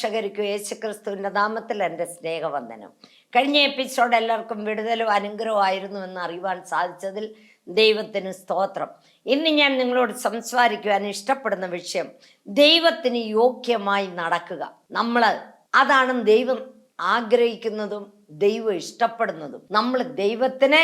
പ്രേക്ഷകർക്കും യേശുക്രിസ്തുവിൻ്റെ നാമത്തിൽ എൻ്റെ സ്നേഹവന്ദനം. കഴിഞ്ഞ എപ്പിസോഡ് എല്ലാവർക്കും വിടുതലും അനുഗ്രഹമായിരുന്നു എന്ന് അറിയുവാൻ സാധിച്ചതിൽ ദൈവത്തിന് സ്തോത്രം. ഇന്ന് ഞാൻ നിങ്ങളോട് സംസാരിക്കുവാൻ ഇഷ്ടപ്പെടുന്ന വിഷയം ദൈവത്തിന് യോഗ്യമായി നടക്കുക. അതാണ് ദൈവം ആഗ്രഹിക്കുന്നതും ദൈവം ഇഷ്ടപ്പെടുന്നതും. നമ്മൾ ദൈവത്തിന്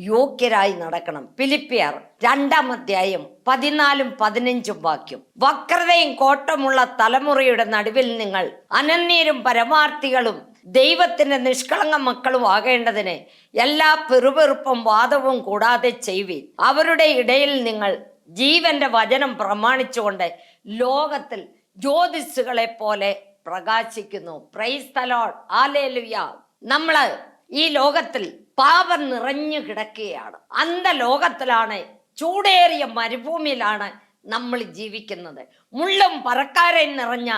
യോഗ്യരായി നടക്കണം. ഫിലിപ്പിയർ 2-ാം അധ്യായം 14-15 വാക്യം. വക്രതയും കോട്ടമുള്ള തലമുറയുടെ നടുവിൽ നിങ്ങൾ അനന്യരും പരമാർത്ഥികളും ദൈവത്തിന്റെ നിഷ്കളങ്ക മക്കളും ആകേണ്ടതിന് എല്ലാ പെറുപെറുപ്പും വാദവും കൂടാതെ ചെയ്യുവിൻ. അവരുടെ ഇടയിൽ നിങ്ങൾ ജീവന്റെ വചനം പ്രമാണിച്ചുകൊണ്ട് ലോകത്തിൽ ജ്യോതിസ്സുകളെ പോലെ പ്രകാശിക്കുന്നു. Price the lord, hallelujah. നമ്മള് ഈ ലോകത്തിൽ പാപം നിറഞ്ഞു കിടക്കുകയാണ്. അന്ധലോകത്തിലാണ്, ചൂടേറിയ മരുഭൂമിയിലാണ് നമ്മൾ ജീവിക്കുന്നത്. മുള്ളും പറക്കാരയും നിറഞ്ഞ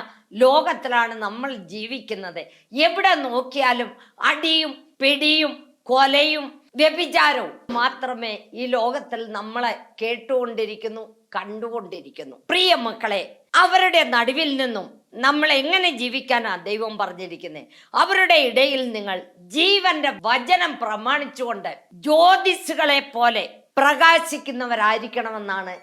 ലോകത്തിലാണ് നമ്മൾ ജീവിക്കുന്നത്. എവിടെ നോക്കിയാലും അടിയും പിടിയും കൊലയും വ്യഭിചാരവും മാത്രമേ ഈ ലോകത്തിൽ നമ്മളെ കേട്ടുകൊണ്ടിരിക്കുന്നു, കണ്ടുകൊണ്ടിരിക്കുന്നു. പ്രിയ മക്കളെ, അവരുടെ നടുവിൽ നിന്നും നമ്മൾ എങ്ങനെ ജീവിക്കാനാ ദൈവം പറഞ്ഞിരിക്കുന്നത്? അവരുടെ ഇടയിൽ നിങ്ങൾ ജീവന്റെ വചനം പ്രമാണിച്ചുകൊണ്ട് ജ്യോതിസ്സുകളെ പോലെ പ്രകാശിക്കുന്നവരായിരിക്കണമെന്നാണ്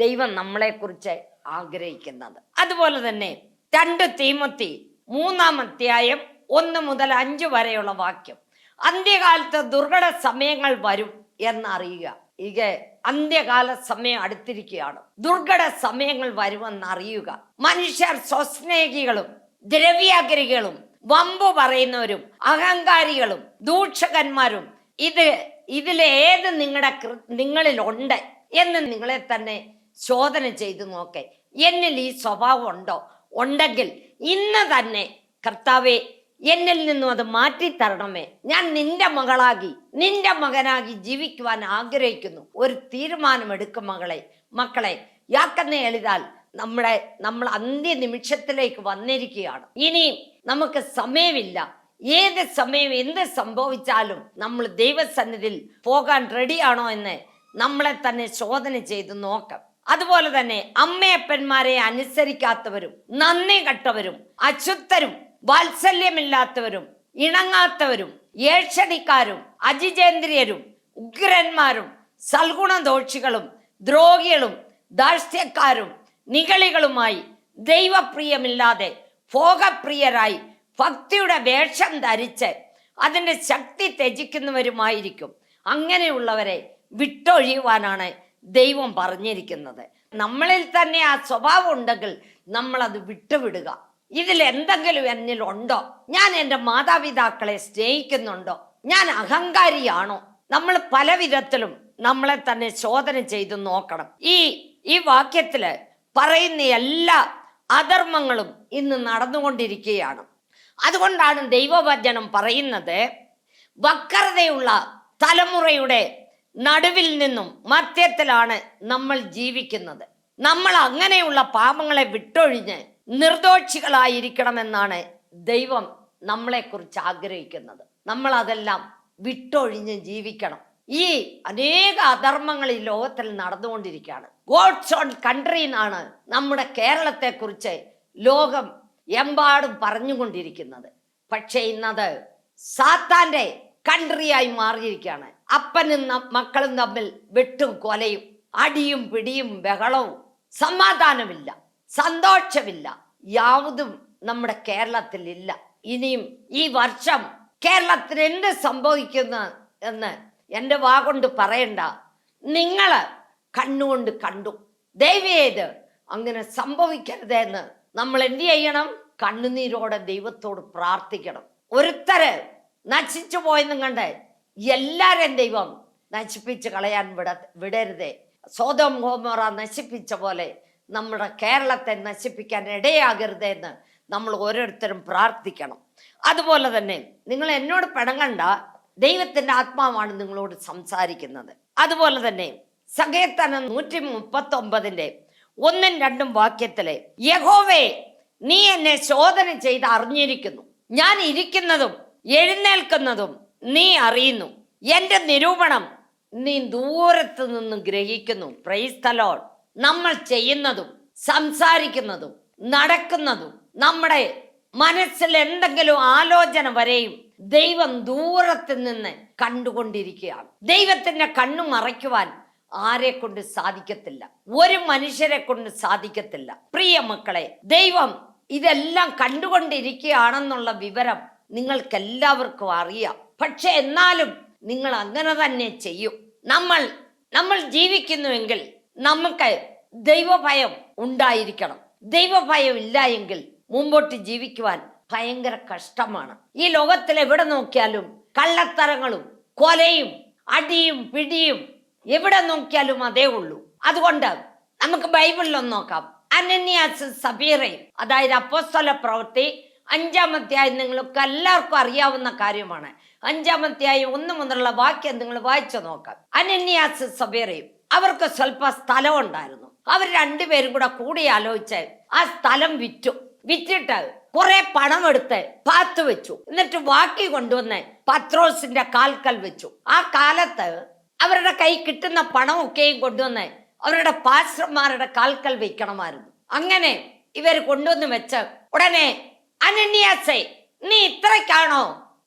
ദൈവം നമ്മളെ കുറിച്ച് ആഗ്രഹിക്കുന്നത്. അതുപോലെ തന്നെ 2 തീമോത്തി 3-ാം അധ്യായം 1 മുതൽ 5 വരെയുള്ള വാക്യം. അന്ത്യകാലത്ത് ദുർഘട സമയങ്ങൾ വരും എന്നറിയുക. അന്ത്യകാല സമയം അടുത്തിരിക്കുകയാണ്. ദുർഘട സമയങ്ങൾ വരുമെന്ന് അറിയുക. മനുഷ്യർ സ്വസ്നേഹികളും ദ്രവ്യാഗ്രഹികളും വമ്പു പറയുന്നവരും അഹങ്കാരികളും ദൂഷകന്മാരും ഇതിലേത് നിങ്ങളിലുണ്ട് എന്ന് നിങ്ങളെ തന്നെ ശോധന ചെയ്തു നോക്കെ. എന്നിൽ ഈ സ്വഭാവം ഉണ്ടെങ്കിൽ ഇന്ന് തന്നെ കർത്താവേ എന്നിൽ നിന്നും അത് മാറ്റിത്തരണമേ. ഞാൻ നിന്റെ നിന്റെ മകനാകി ജീവിക്കുവാൻ ആഗ്രഹിക്കുന്നു. ഒരു തീരുമാനമെടുക്കും മക്കളെ. യാക്കന്നെ എഴുതാൽ നമ്മൾ അന്ത്യനിമിഷത്തിലേക്ക് വന്നിരിക്കുകയാണ്. ഇനിയും നമുക്ക് സമയമില്ല. ഏത് സമയം എന്ത് സംഭവിച്ചാലും നമ്മൾ ദൈവസന്നിധിയിൽ പോകാൻ റെഡിയാണോ എന്ന് നമ്മളെ തന്നെ ശോധന ചെയ്ത് നോക്കാം. അതുപോലെ തന്നെ അമ്മയപ്പന്മാരെ അനുസരിക്കാത്തവരും നന്ദി കെട്ടവരും അശുദ്ധരും വാത്സല്യമില്ലാത്തവരും ഇണങ്ങാത്തവരും ഏഷണിക്കാരും അജിജേന്ദ്രിയരും ഉഗ്രന്മാരും സൽഗുണദോഷികളും ദ്രോഹികളും ദാർഷ്ട്യക്കാരും നിഗളികളുമായി ദൈവപ്രിയമില്ലാതെ ഭോഗപ്രിയരായി ഭക്തിയുടെ വേഷം ധരിച്ച് അതിൻ്റെ ശക്തി ത്യജിക്കുന്നവരുമായിരിക്കും. അങ്ങനെയുള്ളവരെ വിട്ടൊഴിയുവാനാണ് ദൈവം പറഞ്ഞിരിക്കുന്നത്. നമ്മളിൽ തന്നെ ആ സ്വഭാവം ഉണ്ടെങ്കിൽ നമ്മളത് വിട്ടുവിടുക. ഇതിൽ എന്തെങ്കിലും എന്നിലുണ്ടോ? ഞാൻ എൻ്റെ മാതാപിതാക്കളെ സ്നേഹിക്കുന്നുണ്ടോ? ഞാൻ അഹങ്കാരിയാണോ? നമ്മൾ പല വിധത്തിലും നമ്മളെ തന്നെ ശോധന ചെയ്ത് നോക്കണം. ഈ വാക്യത്തില് പറയുന്ന എല്ലാ അധർമ്മങ്ങളും ഇന്ന് നടന്നുകൊണ്ടിരിക്കുകയാണ്. അതുകൊണ്ടാണ് ദൈവവചനം പറയുന്നത്, വക്രതയുള്ള തലമുറയുടെ നടുവിൽ നിന്നും മധ്യത്തിലാണ് നമ്മൾ ജീവിക്കുന്നത്. നമ്മൾ അങ്ങനെയുള്ള പാപങ്ങളെ വിട്ടൊഴിഞ്ഞ് നിർദോഷികളായിരിക്കണമെന്നാണ് ദൈവം നമ്മളെക്കുറിച്ച് ആഗ്രഹിക്കുന്നത്. നമ്മൾ അതെല്ലാം വിട്ടൊഴിഞ്ഞ് ജീവിക്കണം. ഈ അനേക അധർമ്മങ്ങൾ ഈ ലോകത്തിൽ നടന്നുകൊണ്ടിരിക്കുകയാണ്. ഗോഡ്സ് ഓൺ കൺട്രി എന്നാണ് നമ്മുടെ കേരളത്തെ കുറിച്ച് ലോകം എമ്പാടും പറഞ്ഞുകൊണ്ടിരിക്കുന്നത്. പക്ഷെ ഇന്നത് സാത്താന്റെ കൺട്രിയായി മാറിയിരിക്കുകയാണ്. അപ്പനും മക്കളും തമ്മിൽ വെട്ടും കൊലയും അടിയും പിടിയും ബഹളവും, സമാധാനമില്ല, സന്തോഷമില്ല, യാതൊന്നും നമ്മുടെ കേരളത്തിൽ ഇല്ല. ഇനിയും ഈ വർഷം കേരളത്തിന് എന്ത് സംഭവിക്കുന്നു എന്ന് എൻ്റെ വാഗൊണ്ട് പറയണ്ട, നിങ്ങള് കണ്ണുകൊണ്ട് കണ്ടു. ദയവേത് അങ്ങനെ സംഭവിക്കരുതെന്ന് നമ്മൾ എന്ത് ചെയ്യണം? കണ്ണുനീരോടെ ദൈവത്തോട് പ്രാർത്ഥിക്കണം. ഒരുത്തര് നശിച്ചു പോയെന്നും കണ്ട് എല്ലാരെയും ദൈവം നശിപ്പിച്ച് കളയാൻ വിടരുതേ. സോദോം ഗോമോറ നശിപ്പിച്ച പോലെ നമ്മുടെ കേരളത്തെ നശിപ്പിക്കാൻ ഇടയാകരുത് എന്ന് നമ്മൾ ഓരോരുത്തരും പ്രാർത്ഥിക്കണം. അതുപോലെ തന്നെ നിങ്ങൾ എന്നോട് പിണങ്ങണ്ട, ദൈവത്തിന്റെ ആത്മാവാണ് നിങ്ങളോട് സംസാരിക്കുന്നത്. അതുപോലെ തന്നെ സങ്കീർത്തനം 139 1ഉം 2ഉം വാക്യത്തിലെ, യഹോവേ നീ എന്നെ ശോധന ചെയ്ത് അറിഞ്ഞിരിക്കുന്നു, ഞാൻ ഇരിക്കുന്നതും എഴുന്നേൽക്കുന്നതും നീ അറിയുന്നു, എന്റെ നിരൂപണം നീ ദൂരത്ത് നിന്ന് ഗ്രഹിക്കുന്നു. Praise the lord. നമ്മൾ ചെയ്യുന്നതും സംസാരിക്കുന്നതും നടക്കുന്നതും നമ്മുടെ മനസ്സിൽ എന്തെങ്കിലും ആലോചന വരെയും ദൈവം ദൂരത്ത് നിന്ന് കണ്ടുകൊണ്ടിരിക്കുകയാണ്. ദൈവത്തിന്റെ കണ്ണു മറയ്ക്കുവാൻ ആരെ കൊണ്ട് സാധിക്കത്തില്ല, ഒരു മനുഷ്യരെ കൊണ്ട് സാധിക്കത്തില്ല. പ്രിയ മക്കളെ, ദൈവം ഇതെല്ലാം കണ്ടുകൊണ്ടിരിക്കുകയാണെന്നുള്ള വിവരം നിങ്ങൾക്കെല്ലാവർക്കും അറിയാം. പക്ഷെ എന്നാലും നിങ്ങൾ അങ്ങനെ തന്നെ ചെയ്യും. നമ്മൾ ജീവിക്കുന്നുവെങ്കിൽ നമുക്ക് ദൈവഭയം ഉണ്ടായിരിക്കണം. ദൈവഭയം ഇല്ല എങ്കിൽ മുമ്പോട്ട് ജീവിക്കുവാൻ ഭയങ്കര കഷ്ടമാണ്. ഈ ലോകത്തിൽ എവിടെ നോക്കിയാലും കള്ളത്തരങ്ങളും കൊലയും അടിയും പിടിയും എവിടെ നോക്കിയാലും അതേ ഉള്ളൂ. അതുകൊണ്ട് നമുക്ക് ബൈബിളിലൊന്ന് നോക്കാം. അനന്യാസ് സഫീറയും, അതായത് അപ്പോസ്തല പ്രവൃത്തി 5-ാം അധ്യായം നിങ്ങൾക്ക് എല്ലാവർക്കും അറിയാവുന്ന കാര്യമാണ്. 5-ാം അധ്യായം 1 മുതലുള്ള വാക്യം നിങ്ങൾ വായിച്ചു നോക്കാം. അനന്യാസ് സഫീറയും അവർക്ക് സ്വല്പ സ്ഥലം ഉണ്ടായിരുന്നു. അവർ രണ്ടുപേരും കൂടി ആലോചിച്ച് ആ സ്ഥലം വിറ്റിട്ട് കുറെ പണം എടുത്ത് പാത്തു വെച്ചു. എന്നിട്ട് ബാക്കി കൊണ്ടുവന്ന് പത്രോസിന്റെ കാൽക്കൽ വെച്ചു. ആ കാലത്ത് അവരുടെ കൈ കിട്ടുന്ന പണമൊക്കെയും കൊണ്ടുവന്ന് അവരുടെ പാസ്റ്റർമാരുടെ കാൽക്കൽ വെക്കണമായിരുന്നു. അങ്ങനെ ഇവർ കൊണ്ടുവന്ന് വെച്ച് ഉടനെ, അനന്യാസേ, നീ ഇത്രയ്ക്കാണോ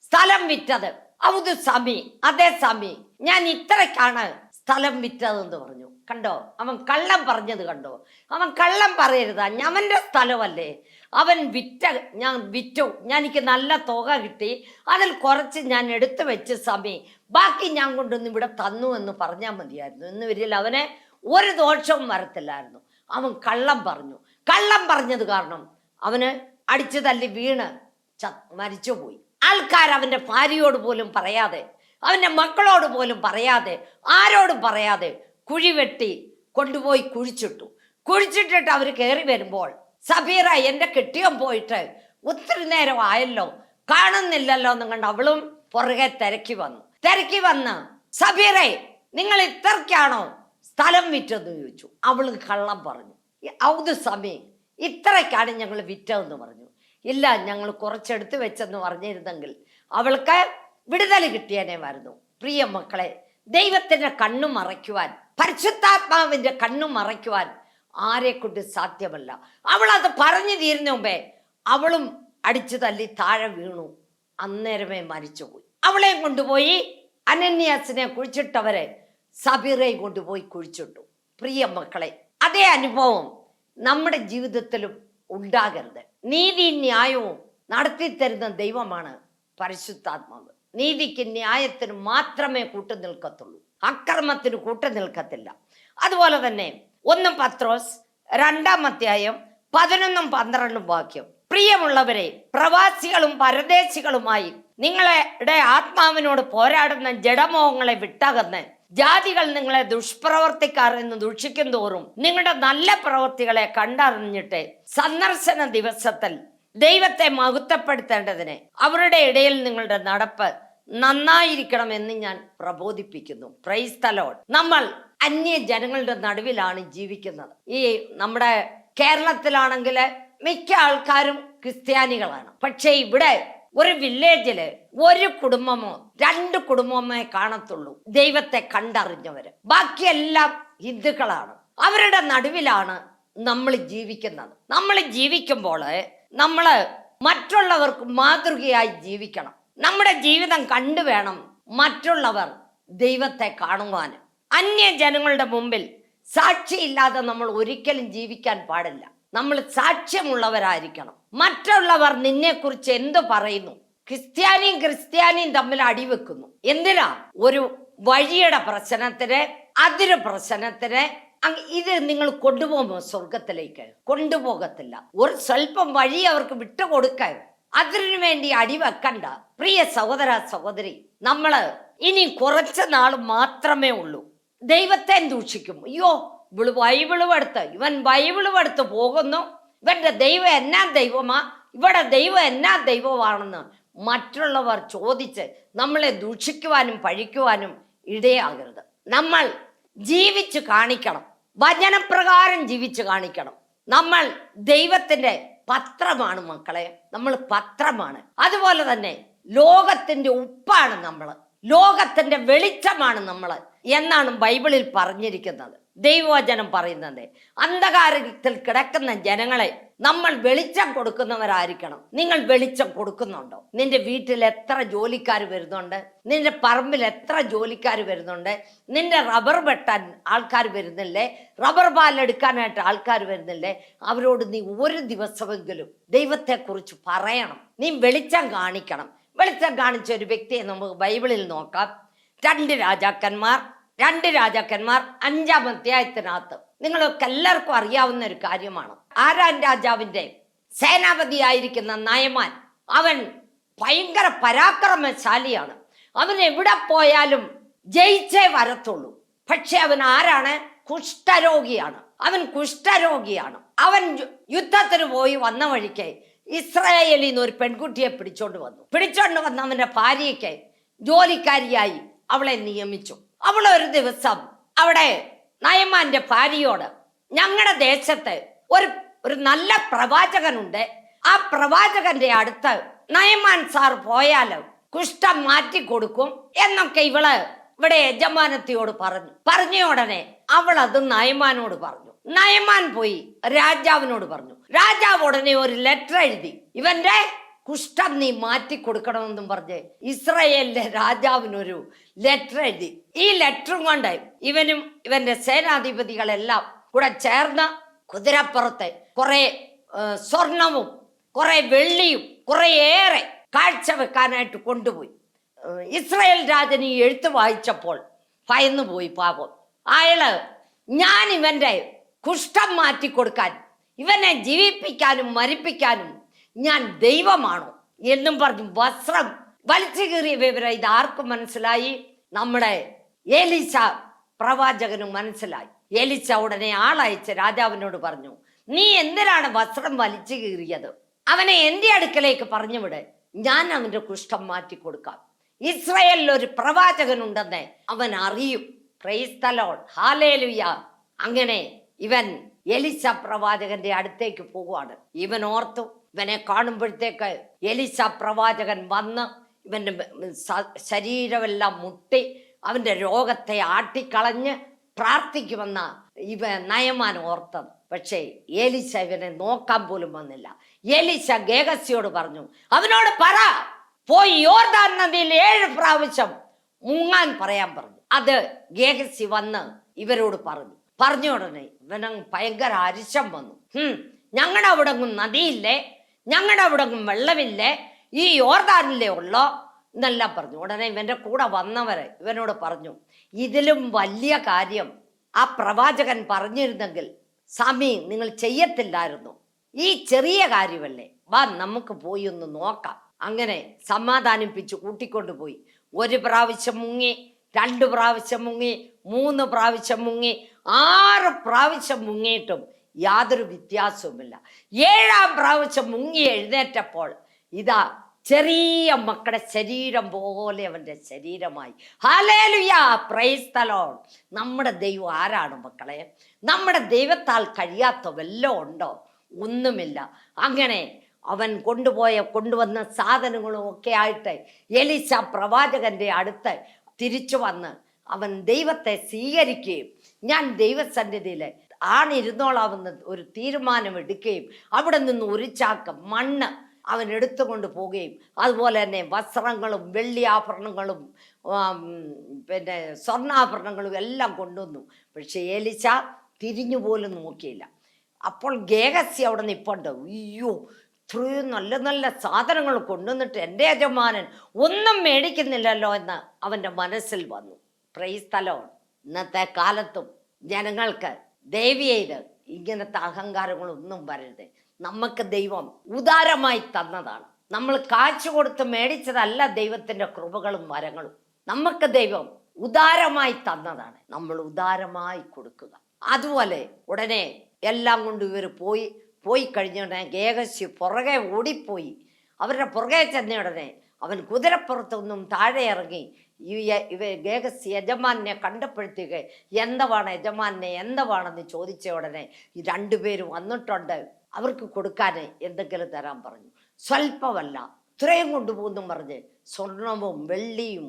സ്ഥലം വിറ്റത്? ഔദു സ്വാമി, അതെ സ്വാമി, ഞാൻ ഇത്രയ്ക്കാണ് സ്ഥലം വിറ്റതെന്ന് പറഞ്ഞു. കണ്ടോ, അവൻ കള്ളം പറഞ്ഞത് കണ്ടോ? അവൻ കള്ളം പറയരുത്, അവന്റെ സ്ഥലമല്ലേ, അവൻ ഞാൻ വിറ്റു, എനിക്ക് നല്ല തുക കിട്ടി, അതിൽ കുറച്ച് ഞാൻ എടുത്തു വെച്ച് സ്വാമി, ബാക്കി ഞാൻ കൊണ്ടൊന്ന് ഇവിടെ തന്നു എന്ന് പറഞ്ഞാൽ മതിയായിരുന്നു. എന്ന് വരില്ല, അവനെ ഒരു ദോഷവും വരത്തില്ലായിരുന്നു. അവൻ കള്ളം പറഞ്ഞു. കള്ളം പറഞ്ഞത് കാരണം അവന് അടിച്ചു തല്ലി വീണ് മരിച്ചുപോയി. ആൾക്കാർ അവന്റെ ഭാര്യയോട് പോലും പറയാതെ, അവന്റെ മക്കളോട് പോലും പറയാതെ, ആരോടും പറയാതെ കുഴി വെട്ടി കൊണ്ടുപോയി കുഴിച്ചിട്ടിട്ട് അവർ കയറി വരുമ്പോൾ, സഫീറ, എന്റെ കെട്ടിയോൻ പോയിട്ട് ഒത്തിരി നേരം ആയല്ലോ, കാണുന്നില്ലല്ലോ എന്ന് കണ്ട് അവളും പുറകെ തിരക്കി വന്ന് സഫീറേ, നിങ്ങൾ ഇത്രയ്ക്കാണോ സ്ഥലം വിറ്റെന്ന് ചോദിച്ചു. അവള് കള്ളം പറഞ്ഞു. ഔദു സ്വാമി, ഇത്രയ്ക്കാണ് ഞങ്ങൾ വിറ്റതെന്ന് പറഞ്ഞു. ഇല്ല, ഞങ്ങൾ കുറച്ചെടുത്ത് വെച്ചെന്ന് പറഞ്ഞിരുന്നെങ്കിൽ അവൾക്ക് വിടുതൽ കിട്ടിയനേമായിരുന്നു. പ്രിയ മക്കളെ, ദൈവത്തിന്റെ കണ്ണു മറയ്ക്കുവാൻ, പരിശുദ്ധാത്മാവിന്റെ കണ്ണു മറയ്ക്കുവാൻ ആരെ കൊണ്ട് സാധ്യമല്ല. അവൾ അത് പറഞ്ഞു തീരുന്ന മുമ്പേ അവളും അടിച്ചു തല്ലി താഴെ വീണു, അന്നേരമേ മരിച്ചുപോയി. അവളെയും കൊണ്ടുപോയി അനന്യാസിനെ കുഴിച്ചിട്ടവരെ സഫീറയും കൊണ്ടുപോയി കുഴിച്ചിട്ടു. പ്രിയ മക്കളെ, അതേ അനുഭവം നമ്മുടെ ജീവിതത്തിലും ഉണ്ടാകരുത്. നീതി ന്യായവും നടത്തിത്തരുന്ന ദൈവമാണ് പരിശുദ്ധാത്മാവ്. നീതിക്ക് ന്യായത്തിന് മാത്രമേ കൂട്ടുനിൽക്കത്തുള്ളൂ, അക്രമത്തിന് കൂട്ടുനിൽക്കത്തില്ല. അതുപോലെ തന്നെ 1 പത്രോസ് 2-ാം അധ്യായം 11-12 വാക്യം, പ്രിയമുള്ളവരെ, പ്രവാസികളും പരദേശികളുമായി നിങ്ങളുടെ ആത്മാവിനോട് പോരാടുന്ന ജഡമോഹങ്ങളെ വിട്ടകന്ന് ജാതികൾ നിങ്ങളെ ദുഷ്പ്രവർത്തിക്കാർ എന്ന് ദൂഷിക്കും തോറും നിങ്ങളുടെ നല്ല പ്രവൃത്തികളെ കണ്ടറിഞ്ഞിട്ട് സന്ദർശന ദിവസത്തിൽ ദൈവത്തെ മഹത്വപ്പെടുത്തേണ്ടതിന് അവരുടെ ഇടയിൽ നിങ്ങളുടെ നടപ്പ് നന്നായിരിക്കണമെന്ന് ഞാൻ പ്രബോധിപ്പിക്കുന്നു. Price the lord. നമ്മൾ അന്യ ജനങ്ങളുടെ നടുവിലാണ് ജീവിക്കുന്നത്. ഈ നമ്മുടെ കേരളത്തിലാണെങ്കിൽ മിക്ക ആൾക്കാരും ക്രിസ്ത്യാനികളാണ്. പക്ഷെ ഇവിടെ ഒരു വില്ലേജില് 1 കുടുംബമോ 2 കുടുംബമേ കാണത്തുള്ളൂ ദൈവത്തെ കണ്ടറിഞ്ഞവര്. ബാക്കിയെല്ലാം ഹിന്ദുക്കളാണ്. അവരുടെ നടുവിലാണ് നമ്മൾ ജീവിക്കുന്നത്. നമ്മൾ ജീവിക്കുമ്പോൾ നമ്മള് മറ്റുള്ളവർക്ക് മാതൃകയായി ജീവിക്കണം. നമ്മുടെ ജീവിതം കണ്ടു വേണം മറ്റുള്ളവർ ദൈവത്തെ കാണുവാനും. അന്യജനങ്ങളുടെ മുമ്പിൽ സാക്ഷിയില്ലാതെ നമ്മൾ ഒരിക്കലും ജീവിക്കാൻ പാടില്ല. നമ്മൾ സാക്ഷ്യമുള്ളവരായിരിക്കണം. മറ്റുള്ളവർ നിന്നെക്കുറിച്ച് എന്തു പറയുന്നു? ക്രിസ്ത്യാനിയും തമ്മിൽ അടിവെക്കുന്നു. എന്തിനാ? ഒരു വഴിയുടെ പ്രശ്നത്തിന്, അതിര് പ്രശ്നത്തിന്. ഇത് നിങ്ങൾ കൊണ്ടുപോകുമോ സ്വർഗത്തിലേക്ക്? കൊണ്ടുപോകത്തില്ല. ഒരു സ്വല്പം വഴി അവർക്ക് വിട്ടുകൊടുക്കാൻ, അതിനു വേണ്ടി അടിവെക്കണ്ട. പ്രിയ സഹോദര സഹോദരി, നമ്മള് ഇനി കുറച്ച് നാൾ മാത്രമേ ഉള്ളൂ. ദൈവത്തെ ദൂഷിക്കും. അയ്യോ, ഇവൻ ബൈബിളും എടുത്ത് പോകുന്നു, ഇവന്റെ ദൈവം എന്നാ ദൈവമാ, ഇവിടെ ദൈവം എന്നാ ദൈവമാണെന്ന് മറ്റുള്ളവർ ചോദിച്ച് നമ്മളെ ദൂഷിക്കുവാനും പഴിക്കുവാനും ഇടയാകരുത്. നമ്മൾ ജീവിച്ചു കാണിക്കണം, വചനപ്രകാരം ജീവിച്ചു കാണിക്കണം. നമ്മൾ ദൈവത്തിന്റെ പത്രമാണ് മക്കളെ, നമ്മൾ പത്രമാണ്. അതുപോലെ തന്നെ ലോകത്തിന്റെ ഉപ്പാണ് നമ്മൾ, ലോകത്തിന്റെ വെളിച്ചമാണ് നമ്മൾ എന്നാണ് ബൈബിളിൽ പറഞ്ഞിരിക്കുന്നത്. ദൈവവചനം പറയുന്നത്. അന്ധകാരത്തിൽ കിടക്കുന്ന ജനങ്ങളെ നമ്മൾ വെളിച്ചം കൊടുക്കുന്നവരായിരിക്കണം. നിങ്ങൾ വെളിച്ചം കൊടുക്കുന്നുണ്ടോ? നിന്റെ വീട്ടിൽ എത്ര ജോലിക്കാർ വരുന്നുണ്ട്? നിന്റെ പറമ്പിൽ എത്ര ജോലിക്കാർ വരുന്നുണ്ട്? നിന്റെ റബ്ബർ വെട്ടാൻ ആൾക്കാർ വരുന്നില്ലേ? റബ്ബർ പാലെടുക്കാനായിട്ട് ആൾക്കാർ വരുന്നില്ലേ? അവരോട് നീ ഒരു ദിവസമെങ്കിലും ദൈവത്തെക്കുറിച്ച് പറയണം. നീ വെളിച്ചം കാണിക്കണം. വെളിച്ചം കാണിച്ച ഒരു വ്യക്തിയെ നമുക്ക് ബൈബിളിൽ നോക്കാം. രണ്ട് രാജാക്കന്മാർ 5-ാം അധ്യായത്തിനകത്ത് നിങ്ങൾക്ക് എല്ലാവർക്കും അറിയാവുന്ന ഒരു കാര്യമാണ്. ആരാൻ രാജാവിന്റെ സേനാപതിയായിരിക്കുന്ന നയമാൻ, അവൻ ഭയങ്കര പരാക്രമശാലിയാണ്. അവൻ എവിടെ പോയാലും ജയിച്ചേ വരത്തുള്ളൂ. പക്ഷെ അവൻ ആരാണ്? കുഷ്ഠരോഗിയാണ്. അവൻ യുദ്ധത്തിന് പോയി വന്ന വഴിക്ക് ഇസ്രായേലിൽ നിന്ന് ഒരു പെൺകുട്ടിയെ പിടിച്ചോണ്ട് വന്ന് അവന്റെ ഭാര്യയ്ക്ക് ജോലിക്കാരിയായി അവളെ നിയമിച്ചു. അവൾ ഒരു ദിവസം അവിടെ നയമാന്റെ ഭാര്യയോട്, ഞങ്ങളുടെ ദേശത്ത് ഒരു നല്ല പ്രവാചകനുണ്ട്, ആ പ്രവാചകന്റെ അടുത്ത് നയമാൻ സാർ പോയാലോ കുഷ്ഠം മാറ്റി കൊടുക്കും എന്നൊക്കെ ഇവിടെ യജമാനത്തിയോട് പറഞ്ഞ ഉടനെ അവൾ അത് നയമാനോട് പറഞ്ഞു. നയമാൻ പോയി രാജാവിനോട് പറഞ്ഞു. രാജാവ് ഉടനെ ഒരു ലെറ്റർ എഴുതി, ഇവന്റെ കുഷ്ഠം നീ മാറ്റി കൊടുക്കണമെന്നും പറഞ്ഞ് ഇസ്രായേലിലെ രാജാവിനൊരു ലെറ്റർ എഴുതി. ഈ ലെറ്ററും കൊണ്ട് ഇവനും ഇവന്റെ സേനാധിപതികളെല്ലാം കൂടെ ചേർന്ന് കുതിരപ്പുറത്ത് കുറെ സ്വർണവും കുറെ വെള്ളിയും കുറേയേറെ കാഴ്ചവെക്കാനായിട്ട് കൊണ്ടുപോയി. ഇസ്രായേൽ രാജൻ ഈ എഴുത്ത് വായിച്ചപ്പോൾ ഭയന്നു പോയി. പാപം, അയാള് ഞാൻ ഇവന്റെ കുഷ്ഠം മാറ്റി കൊടുക്കാൻ, ഇവനെ ജീവിപ്പിക്കാനും മരിപ്പിക്കാനും ഞാൻ ദൈവമാണോ എന്നും പറഞ്ഞു വസ്ത്രം വലിച്ചു കീറിയ വിവരം ഇത് ആർക്കും മനസ്സിലായി? നമ്മുടെ എലീശ പ്രവാചകനും മനസ്സിലായി. എലീശ ഉടനെ ആളയച്ച് രാജാവിനോട് പറഞ്ഞു, നീ എന്തിനാണ് വസ്ത്രം വലിച്ചു കീറിയത്? അവനെ എന്റെ അടുക്കലേക്ക് പറഞ്ഞു വിട്, ഞാൻ അവന്റെ കുഷ്ഠം മാറ്റി കൊടുക്കാം. ഇസ്രായേലിൽ ഒരു പ്രവാചകനുണ്ടെന്ന് അവൻ അറിയും. Price the lord, hallelujah. അങ്ങനെ ഇവൻ എലീശ പ്രവാചകന്റെ അടുത്തേക്ക് പോവുകയാണ്. ഇവൻ ഓർത്തു, ഇവനെ കാണുമ്പോഴത്തേക്ക് എലീശ പ്രവാചകൻ വന്ന് ഇവന്റെ ശരീരമെല്ലാം മുട്ടി അവന്റെ രോഗത്തെ ആട്ടിക്കളഞ്ഞ് പ്രാർത്ഥിക്കുമെന്ന നയമാൻ ഓർത്തത്. പക്ഷേ എലീശ ഇവനെ നോക്കാൻ പോലും വന്നില്ല. എലീശ ഗേഹസിയോട് പറഞ്ഞു, അവനോട് പറ, പോയി യോർദാൻ നദിയിൽ 7 പ്രാവശ്യം മുങ്ങാൻ പറയാൻ പറഞ്ഞു. അത് ഗേഹസി വന്ന് ഇവരോട് പറഞ്ഞ ഉടനെ ഇവനങ്ങ് ഭയങ്കര അരിശം വന്നു. ഞങ്ങളുടെ അവിടെങ്ങും നദിയില്ലേ, ഞങ്ങളുടെ അവിടെങ്ങും വെള്ളമില്ലേ, ഈ യോർദാനിലേ ഉള്ളോ എന്നെല്ലാം പറഞ്ഞു. ഉടനെ ഇവന്റെ കൂടെ വന്നവരെ ഇവനോട് പറഞ്ഞു, ഇതിലും വലിയ കാര്യം ആ പ്രവാചകൻ പറഞ്ഞിരുന്നെങ്കിൽ സ്വാമി നിങ്ങൾ ചെയ്യത്തില്ലായിരുന്നു. ഈ ചെറിയ കാര്യമല്ലേ, വാ നമുക്ക് പോയി ഒന്ന് നോക്കാം. അങ്ങനെ സമാധാനിപ്പിച്ച് കൂട്ടിക്കൊണ്ടുപോയി. 1 പ്രാവശ്യം മുങ്ങി, 2 പ്രാവശ്യം മുങ്ങി, 3 പ്രാവശ്യം മുങ്ങി, 6 പ്രാവശ്യം മുങ്ങിയിട്ടും യാതൊരു വ്യത്യാസവുമില്ല. 7-ാം പ്രാവശ്യം മുങ്ങി എഴുന്നേറ്റപ്പോൾ ഇതാ ചെറിയ മക്കളുടെ ശരീരം പോലെ അവന്റെ ശരീരമായി. Hallelujah, praise the lord. നമ്മുടെ ദൈവം ആരാണ് മക്കളെ? നമ്മുടെ ദൈവത്താൽ കഴിയാത്ത വല്ലതും ഉണ്ടോ? ഒന്നുമില്ല. അങ്ങനെ അവൻ കൊണ്ടുവന്ന സാധനങ്ങളും ഒക്കെ ആയിട്ട് എലീശ പ്രവാചകന്റെ അടുത്ത് തിരിച്ചു വന്ന് അവൻ ദൈവത്തെ സ്വീകരിക്കുകയും ഞാൻ ദൈവസന്നിധിയിൽ ആണിരുന്നോളാവുന്ന ഒരു തീരുമാനം എടുക്കുകയും അവിടെ നിന്ന് ഒരു ചാക്ക് മണ്ണ് അവൻ എടുത്തുകൊണ്ട് പോവുകയും അതുപോലെ തന്നെ വസ്ത്രങ്ങളും വെള്ളിയാഭരണങ്ങളും പിന്നെ സ്വർണ്ണാഭരണങ്ങളും എല്ലാം കൊണ്ടുവന്നു. പക്ഷെ എലീശ തിരിഞ്ഞു പോലും നോക്കിയില്ല. അപ്പോൾ ഗേഹസി അവിടെ നിൽപ്പുണ്ട്. അയ്യോ, ഇത്രയും നല്ല നല്ല സാധനങ്ങൾ കൊണ്ടുവന്നിട്ട് എൻ്റെ യജമാനൻ ഒന്നും മേടിക്കുന്നില്ലല്ലോ എന്ന് അവൻ്റെ മനസ്സിൽ വന്നു. Price the Lord. ഇന്നത്തെ കാലത്തും ജനങ്ങൾക്ക് ദയവേത് ഇങ്ങനത്തെ അഹങ്കാരങ്ങളൊന്നും വരരുത്. നമുക്ക് ദൈവം ഉദാരമായി തന്നതാണ്. നമ്മൾ കാശ് കൊടുത്ത് മേടിച്ചതല്ല ദൈവത്തിൻ്റെ കൃപകളും വരങ്ങളും. നമുക്ക് ദൈവം ഉദാരമായി തന്നതാണ്. നമ്മൾ ഉദാരമായി കൊടുക്കുക. അതുപോലെ ഉടനെ എല്ലാം കൊണ്ട് ഇവർ പോയി കഴിഞ്ഞ ഉടനെ ഗേഹസി പുറകെ ഓടിപ്പോയി. അവരുടെ പുറകെ ചെന്ന ഉടനെ അവൻ കുതിരപ്പുറത്തൊന്നും താഴെ ഇറങ്ങി ഗേഹസി യജമാനെ കണ്ടപ്പോഴത്തേക്ക് എന്തുവാണെന്ന് ചോദിച്ച ഉടനെ ഈ 2 പേരും വന്നിട്ടുണ്ട്, അവർക്ക് കൊടുക്കാൻ എന്തെങ്കിലും തരാൻ പറഞ്ഞു. സ്വല്പമല്ല, ഇത്രയും കൊണ്ടുപോകുന്നു പറഞ്ഞ് സ്വർണവും വെള്ളിയും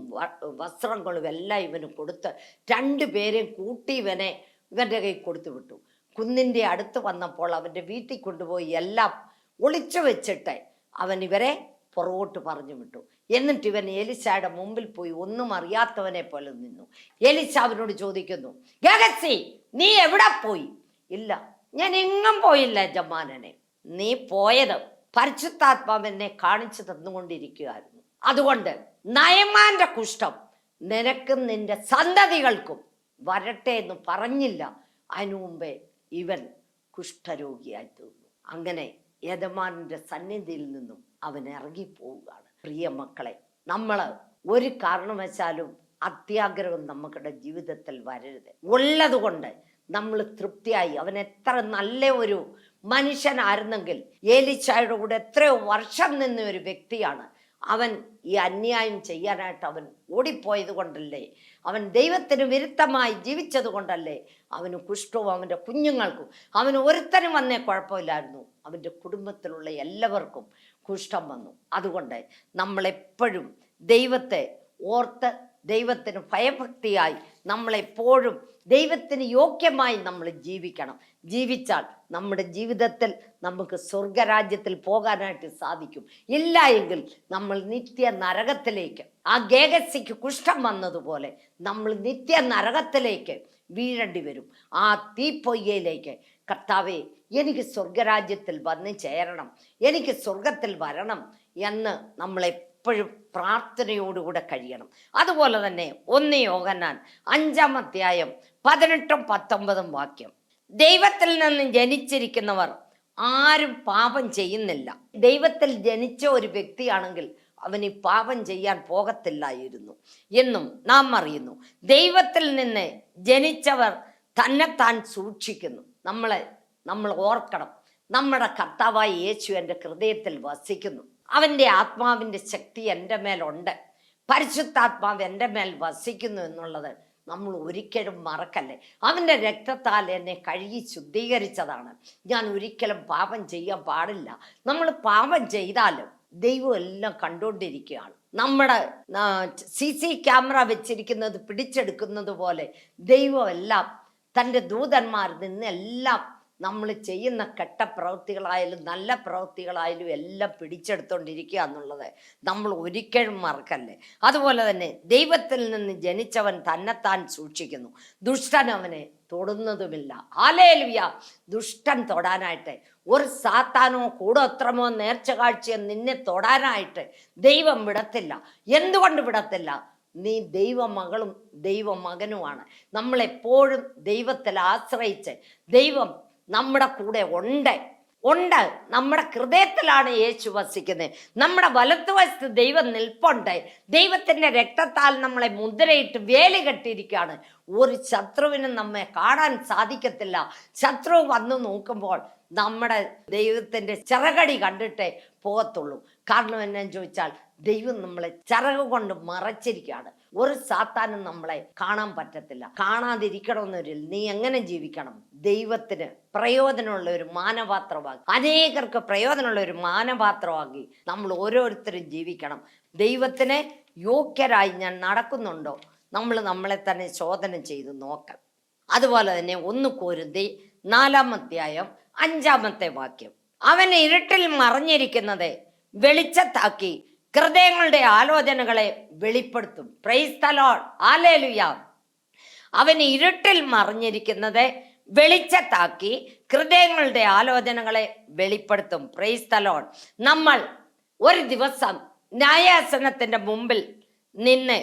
വസ്ത്രങ്ങളും എല്ലാം ഇവന് കൊടുത്ത് 2 പേരെയും കൂട്ടി ഇവനെ ഇവൻ്റെ കൈ കൊടുത്തു വിട്ടു. കുന്നിൻ്റെ അടുത്ത് വന്നപ്പോൾ അവൻ്റെ വീട്ടിൽ കൊണ്ടുപോയി എല്ലാം ഒളിച്ചു വെച്ചിട്ട് അവൻ ഇവരെ പുറകോട്ട് പറഞ്ഞു വിട്ടു. എന്നിട്ട് ഇവൻ എലിശായുടെ മുമ്പിൽ പോയി ഒന്നും അറിയാത്തവനെ പോലെ നിന്നു. എലിശ അവനോട് ചോദിക്കുന്നു, ഗേഹസി, നീ എവിടെ പോയി? ഇല്ല, ഞാൻ എങ്ങും പോയില്ല യജമാനനെ. നീ പോയത് പരിശുദ്ധാത്മാവ് എന്നെ കാണിച്ചു തന്നുകൊണ്ടിരിക്കുകയായിരുന്നു. അതുകൊണ്ട് നയമാന്റെ കുഷ്ഠം നിനക്കും നിന്റെ സന്തതികൾക്കും വരട്ടെ എന്ന് പറഞ്ഞില്ല. അതിനു മുമ്പേ ഇവൻ കുഷ്ഠരോഗിയായി തീർന്നു. അങ്ങനെ യജമാനന്റെ സന്നിധിയിൽ നിന്നും അവൻ ഇറങ്ങിപ്പോവുകയാണ്. പ്രിയ മക്കളെ, നമ്മൾ ഒരു കാരണവശാലും അത്യാഗ്രഹം നമ്മുടെ ജീവിതത്തിൽ വരരുത്. ഉള്ളത് കൊണ്ട് നമ്മൾ തൃപ്തിയായി. അവൻ എത്ര നല്ല ഒരു മനുഷ്യനായിരുന്നെങ്കിൽ, ഏലീശായുടെ കൂടെ എത്രയോ വർഷം നിന്ന ഒരു വ്യക്തിയാണ്. അവൻ ഈ അന്യായം ചെയ്യാനായിട്ട് അവൻ ഓടിപ്പോയത് കൊണ്ടല്ലേ, അവൻ ദൈവത്തിന് വിരുദ്ധമായി ജീവിച്ചത് കൊണ്ടല്ലേ അവന് കുഷ്ഠവും അവൻ്റെ കുഞ്ഞുങ്ങൾക്കും. അവന് ഒരുത്തനും വന്നേ കുഴപ്പമില്ലായിരുന്നു, അവൻ്റെ കുടുംബത്തിലുള്ള എല്ലാവർക്കും കുഷ്ഠം വന്നു. അതുകൊണ്ട് നമ്മളെപ്പോഴും ദൈവത്തെ ഓർത്ത് ദൈവത്തിന് ഭയഭക്തിയായി നമ്മളെപ്പോഴും ദൈവത്തിന് യോഗ്യമായി നമ്മൾ ജീവിക്കണം. ജീവിച്ചാൽ നമ്മുടെ ജീവിതത്തിൽ നമുക്ക് സ്വർഗരാജ്യത്തിൽ പോകാനായിട്ട് സാധിക്കും. ഇല്ല എങ്കിൽ നമ്മൾ നിത്യ നരകത്തിലേക്ക്, ആ ഗേഹസിക്ക് കുഷ്ഠം വന്നതുപോലെ നമ്മൾ നിത്യ നരകത്തിലേക്ക് വീഴേണ്ടി വരും. ആ തീപ്പൊയ്യയിലേക്ക്, കർത്താവേ എനിക്ക് സ്വർഗരാജ്യത്തിൽ വന്ന് ചേരണം, എനിക്ക് സ്വർഗത്തിൽ വരണം എന്ന് നമ്മളെപ്പോഴും പ്രാർത്ഥനയോടുകൂടെ കഴിയണം. അതുപോലെ തന്നെ 1 യോഹന്നാൻ 5-ാം അധ്യായം 18-19 വാക്യം, ദൈവത്തിൽ നിന്ന് ജനിച്ചിരിക്കുന്നവർ ആരും പാപം ചെയ്യുന്നില്ല. ദൈവത്തിൽ ജനിച്ച ഒരു വ്യക്തിയാണെങ്കിൽ അവന് പാപം ചെയ്യാൻ പോകത്തില്ലായിരുന്നു എന്നും നാം അറിയുന്നു. ദൈവത്തിൽ നിന്ന് ജനിച്ചവർ തന്നെത്താൻ സൂക്ഷിക്കുന്നു. നമ്മൾ ഓർക്കണം, നമ്മുടെ കർത്താവായ യേശു എൻ്റെ ഹൃദയത്തിൽ വസിക്കുന്നു. അവൻ്റെ ആത്മാവിൻ്റെ ശക്തി എൻ്റെ മേലുണ്ട്, പരിശുദ്ധാത്മാവ് എൻ്റെ മേൽ വസിക്കുന്നു എന്നുള്ളത് നമ്മൾ ഒരിക്കലും മറക്കല്ലേ. അവൻ്റെ രക്തത്താൽ എന്നെ കഴുകി ശുദ്ധീകരിച്ചതാണ്. ഞാൻ ഒരിക്കലും പാപം ചെയ്യാൻ പാടില്ല. നമ്മൾ പാപം ചെയ്താലും ദൈവം എല്ലാം കണ്ടുകൊണ്ടിരിക്കുകയാണ്. നമ്മുടെ CC ക്യാമറ വെച്ചിരിക്കുന്നത് പിടിച്ചെടുക്കുന്നത് പോലെ ദൈവം എല്ലാം തൻ്റെ ദൂതന്മാർ നിന്നെല്ലാം നമ്മൾ ചെയ്യുന്ന കെട്ട പ്രവൃത്തികളായാലും നല്ല പ്രവൃത്തികളായാലും എല്ലാം പിടിച്ചെടുത്തോണ്ടിരിക്കുക എന്നുള്ളത് നമ്മൾ ഒരിക്കലും മറക്കല്ലേ. അതുപോലെ തന്നെ ദൈവത്തിൽ നിന്ന് ജനിച്ചവൻ തന്നെത്താൻ സൂക്ഷിക്കുന്നു, ദുഷ്ടൻ അവനെ തൊടുന്നതുമില്ല. ഹല്ലേലൂയ. ദുഷ്ടൻ തൊടാനായിട്ട് ഒരു സാത്താനോ കൂടോത്രമോ നേർച്ച കാഴ്ചയോ നിന്നെ തൊടാനായിട്ട് ദൈവം വിടത്തില്ല. എന്തുകൊണ്ട് വിടത്തില്ല? നീ ദൈവമകളും ദൈവമകനുമാണ്. നമ്മളെപ്പോഴും ദൈവത്തിൽ ആശ്രയിച്ച് ദൈവം നമ്മുടെ കൂടെ ഉണ്ട്. നമ്മുടെ ഹൃദയത്തിലാണ് യേശു വസിക്കുന്നത്. നമ്മുടെ വലത്തുവശത്ത് ദൈവം നിൽപ്പുണ്ട്. ദൈവത്തിൻ്റെ രക്തത്താൽ നമ്മളെ മുദ്രയിട്ട് വേലി കെട്ടിയിരിക്കുകയാണ്. ഒരു ശത്രുവിനും നമ്മെ കാണാൻ സാധിക്കത്തില്ല. ശത്രു വന്നു നോക്കുമ്പോൾ നമ്മുടെ ദൈവത്തിൻ്റെ ചിറകടി കണ്ടിട്ടേ പോകത്തുള്ളൂ. കാരണം എന്നാന്ന് ചോദിച്ചാൽ ദൈവം നമ്മളെ ചിറക് കൊണ്ട് മറച്ചിരിക്കുകയാണ്. ഒരു സാത്താനും നമ്മളെ കാണാൻ പറ്റത്തില്ല. കാണാതിരിക്കണമെന്നൊരു നീ എങ്ങനെ ജീവിക്കണം? ദൈവത്തിന് പ്രയോജനമുള്ള ഒരു മാനപാത്രമാക്കി, അനേകർക്ക് പ്രയോജനമുള്ള ഒരു മാനപാത്രമാക്കി നമ്മൾ ഓരോരുത്തരും ജീവിക്കണം. ദൈവത്തിന് യോഗ്യരായി ഞാൻ നടക്കുന്നുണ്ടോ? നമ്മൾ നമ്മളെ തന്നെ ശോധന ചെയ്ത് നോക്കണം. അതുപോലെ തന്നെ 1 കൊരിന്ത്യർ 4-ാം അധ്യായം 5-ാമത്തെ വാക്യം, അവൻ ഇരുട്ടിൽ മറഞ്ഞിരിക്കുന്നത് വെളിച്ചത്താക്കി ഹൃദയങ്ങളുടെ ആലോചനകളെ വെളിപ്പെടുത്തും. Praise the lord. ഹല്ലേലൂയ. അവൻ ഇരുട്ടിൽ മറഞ്ഞിരിക്കുന്നത് വെളിച്ചത്താക്കി ഹൃദയങ്ങളുടെ ആലോചനകളെ വെളിപ്പെടുത്തും. Praise the lord. നമ്മൾ ഒരു ദിവസം ന്യായാസനത്തിന്റെ മുമ്പിൽ നിന്ന്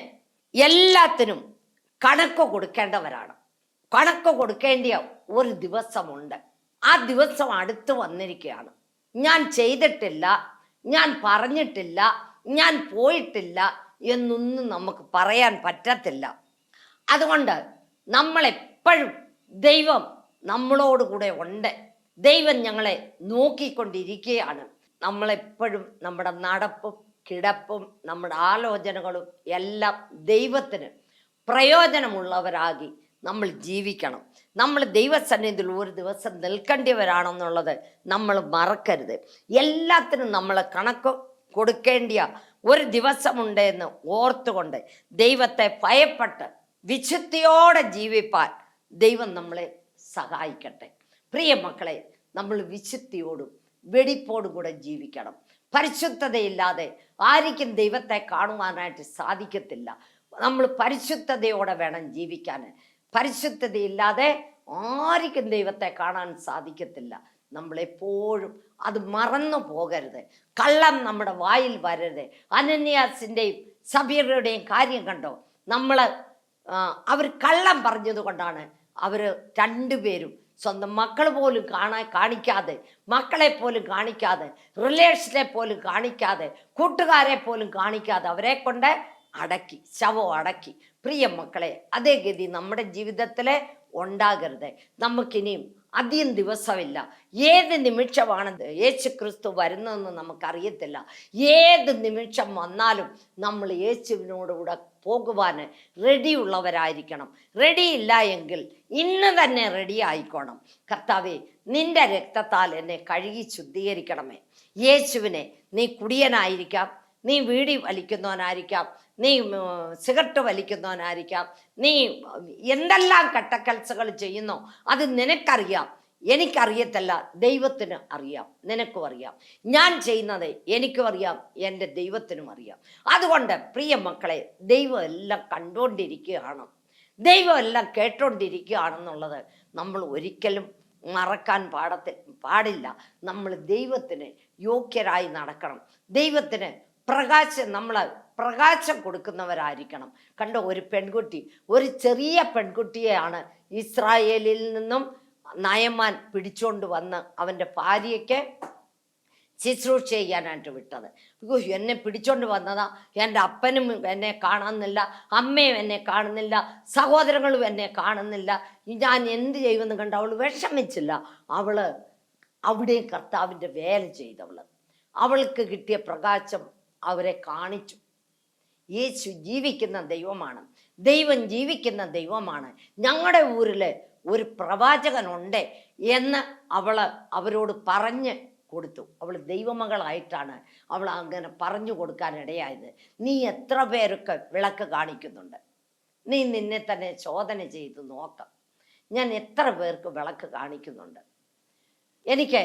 എല്ലാത്തിനും കണക്ക് കൊടുക്കേണ്ടവരാണ്. കണക്ക് കൊടുക്കേണ്ടിയ ഒരു ദിവസമുണ്ട്. ആ ദിവസം അടുത്ത് വന്നിരിക്കുകയാണ്. ഞാൻ ചെയ്തിട്ടില്ല, ഞാൻ പറഞ്ഞിട്ടില്ല, ഞാൻ പോയിട്ടില്ല എന്നൊന്നും നമുക്ക് പറയാൻ പറ്റത്തില്ല. അതുകൊണ്ട് നമ്മളെപ്പോഴും ദൈവം നമ്മളോടുകൂടെ ഉണ്ട്. ദൈവം ഞങ്ങളെ നോക്കിക്കൊണ്ടിരിക്കുകയാണ്. നമ്മളെപ്പോഴും നമ്മുടെ നടപ്പും കിടപ്പും നമ്മുടെ ആലോചനകളും എല്ലാം ദൈവത്തിന് പ്രയോജനമുള്ളവരാകി നമ്മൾ ജീവിക്കണം. നമ്മൾ ദൈവസന്നിധിയിൽ ഒരു ദിവസം നിൽക്കേണ്ടിയവരാണെന്നുള്ളത് നമ്മൾ മറക്കരുത്. എല്ലാത്തിനും നമ്മൾ കണക്ക് കൊടുക്കേണ്ടിയ ഒരു ദിവസമുണ്ട് എന്ന് ഓർത്തുകൊണ്ട് ദൈവത്തെ ഭയപ്പെട്ട് വിശുദ്ധിയോടെ ജീവിപ്പാൻ ദൈവം നമ്മളെ സഹായിക്കട്ടെ. പ്രിയ മക്കളെ, നമ്മൾ വിശുദ്ധിയോടും വെടിപ്പോടും കൂടെ ജീവിക്കണം. പരിശുദ്ധതയില്ലാതെ ആർക്കും ദൈവത്തെ കാണുവാനായിട്ട് സാധിക്കത്തില്ല. നമ്മൾ പരിശുദ്ധതയോടെ വേണം ജീവിക്കാൻ. പരിശുദ്ധതയില്ലാതെ ആർക്കും ദൈവത്തെ കാണാൻ സാധിക്കത്തില്ല. നമ്മളെപ്പോഴും അത് മറന്നു പോകരുത്. കള്ളം നമ്മുടെ വായിൽ വരരുത്. അനന്യാസിൻ്റെയും സബീറയുടെയും കാര്യം കണ്ടോ? അവർ കള്ളം പറഞ്ഞത് കൊണ്ടാണ് അവർ രണ്ടുപേരും സ്വന്തം മക്കൾ പോലും കാണിക്കാതെ, മക്കളെ പോലും കാണിക്കാതെ, റിലേഷനെ പോലും കാണിക്കാതെ, കൂട്ടുകാരെ പോലും കാണിക്കാതെ അവരെ കൊണ്ട് അടക്കി, ശവം അടക്കി. പ്രിയ മക്കളെ, അതേ ഗതി നമ്മുടെ ജീവിതത്തിൽ ഉണ്ടാകരുത്. നമുക്കിനിയും അധികം ദിവസമില്ല. ഏത് നിമിഷമാണ് യേശു ക്രിസ്തു വരുന്നതെന്ന് നമുക്കറിയത്തില്ല. ഏത് നിമിഷം വന്നാലും നമ്മൾ യേശുവിനോടുകൂടെ പോകുവാൻ റെഡിയുള്ളവരായിരിക്കണം. റെഡിയില്ല എങ്കിൽ ഇന്ന് തന്നെ റെഡി ആയിക്കോണം. കർത്താവേ, നിന്റെ രക്തത്താൽ എന്നെ കഴുകി ശുദ്ധീകരിക്കണമേ. യേശുവിനെ, നീ കുടിയനായിരിക്കാം, നീ വീടി വലിക്കുന്നവനായിരിക്കാം, നീ സിഗരറ്റ് വലിക്കുന്നവനായിരിക്കാം, നീ എന്തെല്ലാം കട്ടക്കൽസകൾ ചെയ്യുന്നോ അത് നിനക്കറിയാം, എനിക്കറിയത്തില്ല, ദൈവത്തിന് അറിയാം, നിനക്കും അറിയാം. ഞാൻ ചെയ്യുന്നത് എനിക്കും അറിയാം, എൻ്റെ ദൈവത്തിനും അറിയാം. അതുകൊണ്ട് പ്രിയ മക്കളെ, ദൈവം എല്ലാം കണ്ടുകൊണ്ടിരിക്കുകയാണ്, ദൈവം എല്ലാം കേട്ടോണ്ടിരിക്കുകയാണെന്നുള്ളത് നമ്മൾ ഒരിക്കലും മറക്കാൻ പാടില്ല. നമ്മൾ ദൈവത്തിന് യോഗ്യരായി നടക്കണം. ദൈവത്തിന് പ്രകാശം കൊടുക്കുന്നവരായിരിക്കണം. കണ്ടോ, ഒരു പെൺകുട്ടി, ഒരു ചെറിയ പെൺകുട്ടിയെയാണ് ഇസ്രായേലിൽ നിന്നും നയമാൻ പിടിച്ചോണ്ട് വന്ന് അവൻ്റെ ഭാര്യയ്ക്ക് ശുശ്രൂഷ ചെയ്യാനായിട്ട് വിട്ടത്. എന്നെ പിടിച്ചോണ്ട് വന്നതാ, എൻ്റെ അപ്പനും എന്നെ കാണുന്നില്ല, അമ്മയും എന്നെ കാണുന്നില്ല, സഹോദരങ്ങളും എന്നെ കാണുന്നില്ല, ഞാൻ എന്ത് ചെയ്യുമെന്ന് കണ്ട് അവൾ വിഷമിച്ചില്ല. അവള് അവിടെയും കർത്താവിൻ്റെ വേല ചെയ്തവള്. അവൾക്ക് കിട്ടിയ പ്രകാശം അവരെ കാണിച്ചു. യേശു ജീവിക്കുന്ന ദൈവമാണ്, ദൈവം ജീവിക്കുന്ന ദൈവമാണ്. ഞങ്ങളുടെ ഊരിൽ ഒരു പ്രവാചകനുണ്ട് എന്ന് അവരോട് പറഞ്ഞ് കൊടുത്തു. അവൾ ദൈവമകളായിട്ടാണ് അവൾ അങ്ങനെ പറഞ്ഞു കൊടുക്കാനിടയായത്. നീ എത്ര പേരൊക്കെ വിളക്ക് കാണിക്കുന്നുണ്ട്? നീ നിന്നെ തന്നെ ചോദന ചെയ്ത് നോക്കാം. ഞാൻ എത്ര പേർക്ക് വിളക്ക് കാണിക്കുന്നുണ്ട്? എനിക്ക്